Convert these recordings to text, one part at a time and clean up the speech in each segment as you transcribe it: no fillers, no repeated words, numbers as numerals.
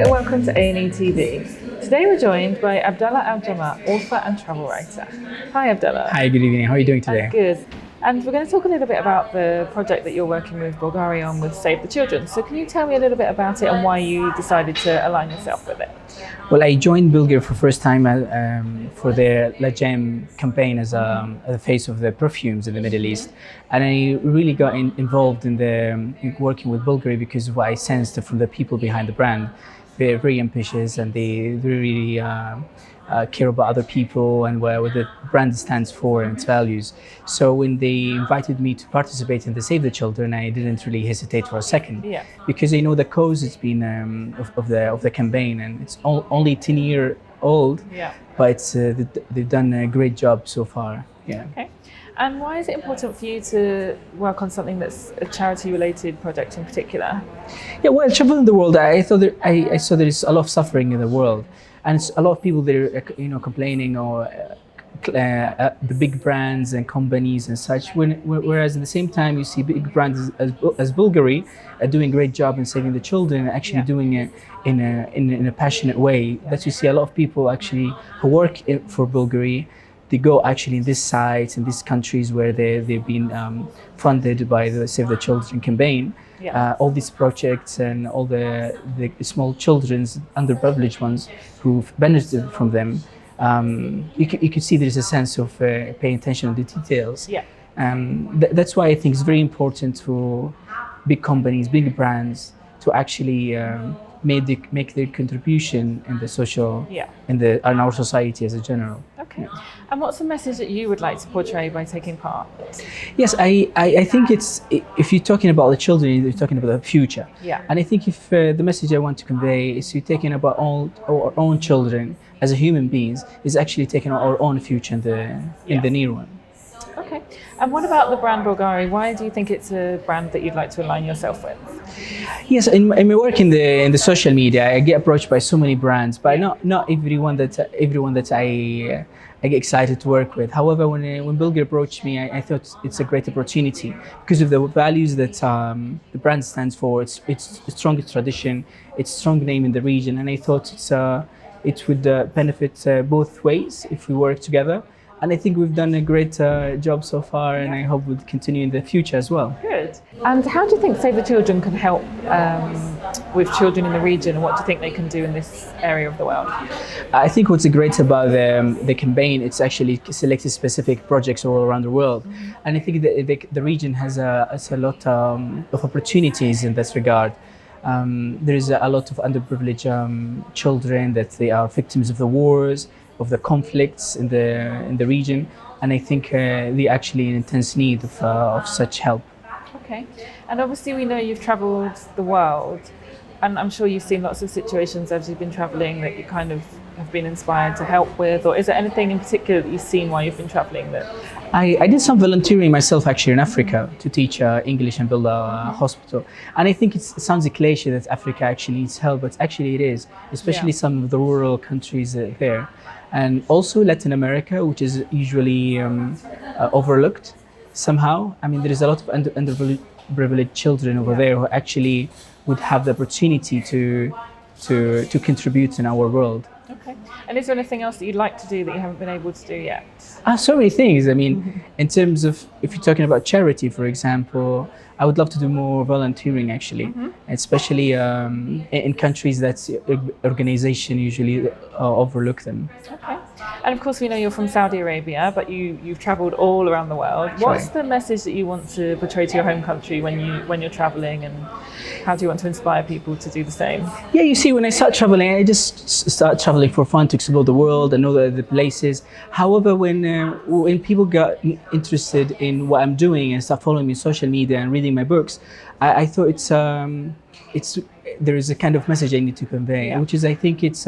and welcome to A&E TV. Today we're joined by Abdullah Al Jumah, author and travel writer. Hi Abdullah. Hi, good evening. How are you doing today? I'm good. And we're going to talk a little bit about the project that you're working with Bulgaria on with Save the Children. So can you tell me a little bit about it and why you decided to align yourself with it? Well, I joined Bulgaria for the first time for the La Gem campaign as the face of the perfumes in the Middle East. And I really got involved in working with Bulgaria because of what I sensed from the people behind the brand. They're very ambitious and they really care about other people and what the brand stands for and its values. So when they invited me to participate in the Save the Children, I didn't really hesitate for a second, because I know the cause has been of the campaign, and it's only 10 years old, but it's, they've done a great job so far. Yeah. Okay. And why is it important for you to work on something that's a charity-related project in particular? Yeah, well, traveling the world, I thought I saw there's a lot of suffering in the world, and it's a lot of people that are complaining or the big brands and companies and such. Whereas at the same time, you see big brands as Bulgari are doing a great job in saving the children, and actually doing it in a passionate way. That you see a lot of people actually who work for Bulgari. They go actually in these sites, in these countries where they've been funded by the Save the Children campaign. All these projects and all the small children's underprivileged ones who've benefited from them. You could see there's a sense of paying attention to the details. That's why I think it's very important for big companies, big brands to actually make their contribution in the social, in our society as a general. Okay. And what's the message that you would like to portray by taking part? Yes, I think if you're talking about the children, you're talking about the future. And I think if the message I want to convey is you're taking about all our own children as a human beings, is actually taking our own future in the near one. Okay. And what about the brand Bulgari? Why do you think it's a brand that you'd like to align yourself with? Yes, in my work in the social media, I get approached by so many brands, but not everyone that I get excited to work with. However, when Bulgari approached me, I thought it's a great opportunity because of the values that the brand stands for. It's a strong tradition, it's a strong name in the region, and I thought it would benefit both ways if we work together. And I think we've done a great job so far, and I hope we'll continue in the future as well. Good. And how do you think Save the Children can help with children in the region, and what do you think they can do in this area of the world? I think what's great about the campaign, it's actually selected specific projects all around the world. And I think the region has a lot of opportunities in this regard. There is a lot of underprivileged children that they are victims of the wars, of the conflicts in the region, and I think they're actually in intense need of such help. Okay, and obviously we know you've travelled the world, and I'm sure you've seen lots of situations as you've been travelling that you kind of have been inspired to help with, or is there anything in particular that you've seen while you've been travelling that? I did some volunteering myself actually in Africa to teach English and build a hospital. And I think it sounds a cliche that Africa actually needs help, but actually it is, especially some of the rural countries there. And also Latin America, which is usually overlooked somehow. I mean, there is a lot of underprivileged children over there who actually would have the opportunity to contribute in our world. Okay. And is there anything else that you'd like to do that you haven't been able to do yet? So many things. I mean, in terms of, if you're talking about charity, for example, I would love to do more volunteering actually, especially in countries that organization usually overlook them. Okay. And of course we know you're from Saudi Arabia, but you've travelled all around the world. What's the message that you want to portray to your home country when you're travelling, and how do you want to inspire people to do the same? Yeah, you see, when I start travelling, I just start travelling for fun to explore the world and know the places. However, when people got interested in what I'm doing and start following me on social media and reading my books, I thought there is a kind of message I need to convey, which is I think it's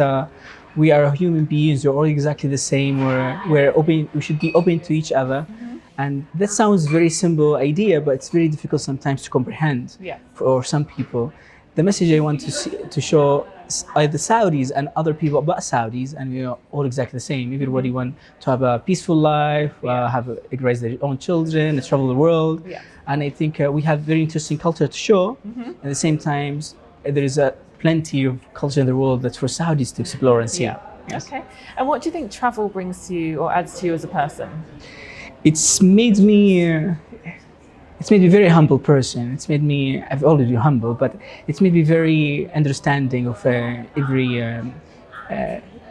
we are human beings. We're all exactly the same. We're open. We should be open to each other. And that sounds very simple idea, but it's very difficult sometimes to comprehend for some people. The message I want to show the Saudis and other people about Saudis, and we are all exactly the same. Everybody want to have a peaceful life, raise their own children, travel the world. And I think we have very interesting culture to show. At the same time, there is plenty of culture in the world that's for Saudis to explore and see. Yeah. Okay. And what do you think travel brings to you or adds to you as a person? It's made me. It's made me a very humble person. It's made me. I've always been humble, but it's made me very understanding of every.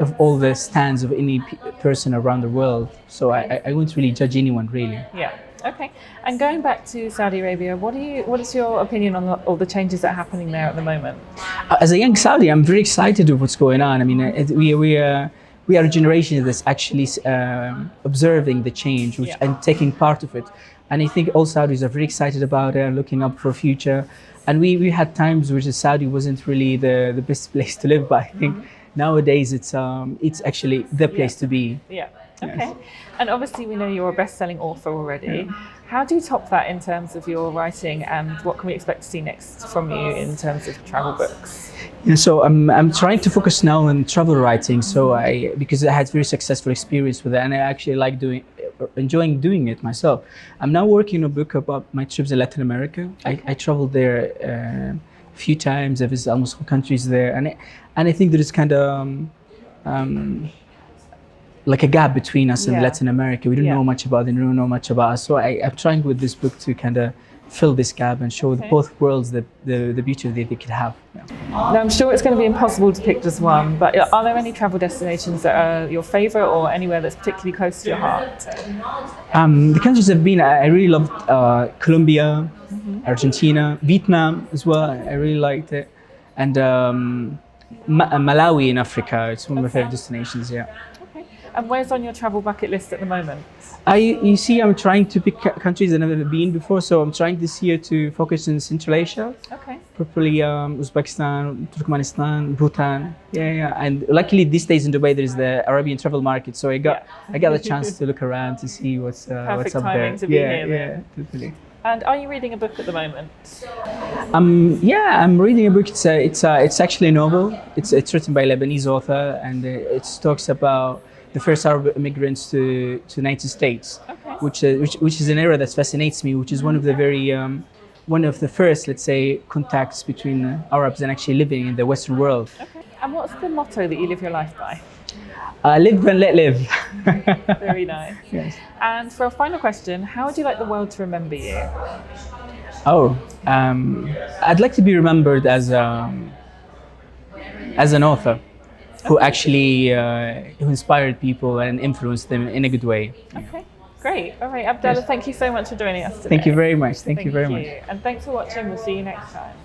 Of all the stands of any person around the world. So I wouldn't really judge anyone, really. Yeah. Okay. And going back to Saudi Arabia, what is your opinion on all the changes that are happening there at the moment? As a young Saudi, I'm very excited with what's going on. I mean, we are a generation that's actually observing the change and taking part of it. And I think all Saudis are very excited about it, looking up for a future. And we had times where Saudi wasn't really the best place to live, but I think nowadays it's actually the place to be. Yeah. Okay. Yes. And obviously we know you're a best-selling author already. Yeah. How do you top that in terms of your writing, and what can we expect to see next from you in terms of travel books? Yeah, so I'm trying to focus now on travel writing. So because I had very successful experience with it, and I actually enjoying doing it myself. I'm now working on a book about my trips in Latin America. Okay. I traveled there a few times. I visited almost all countries there, and I think there is kind of like a gap between us and Latin America. We don't know much about them, they don't know much about us. So I'm trying with this book to kind of fill this gap and show both worlds the beauty that they could have. Yeah. Now, I'm sure it's going to be impossible to pick just one, but are there any travel destinations that are your favorite, or anywhere that's particularly close to your heart? The countries I've been, I really loved Colombia, Argentina, Vietnam as well. I really liked it. And Malawi in Africa, it's one of my favorite destinations, yeah. And where's on your travel bucket list at the moment? You see, I'm trying to pick countries I've never been before, so I'm trying this year to focus in Central Asia. Okay. Probably Uzbekistan, Turkmenistan, Bhutan. Yeah. And luckily these days in Dubai there's the Arabian travel market, so I got the chance to look around to see what's up there. Perfect timing to be here. Yeah, totally. And are you reading a book at the moment? I'm reading a book. It's actually a novel. It's written by a Lebanese author, and it talks about the first Arab immigrants to the United States, which is an era that fascinates me, which is one of the first, let's say, contacts between Arabs and actually living in the Western world. Okay. And what's the motto that you live your life by? Live and let live. Very nice. Yes. And for a final question, how would you like the world to remember you? I'd like to be remembered as an author who actually who inspired people and influenced them in a good way. Okay, great. All right, Abdullah, thank you so much for joining us today. Thank you very much. Thank you very much. And thanks for watching. We'll see you next time.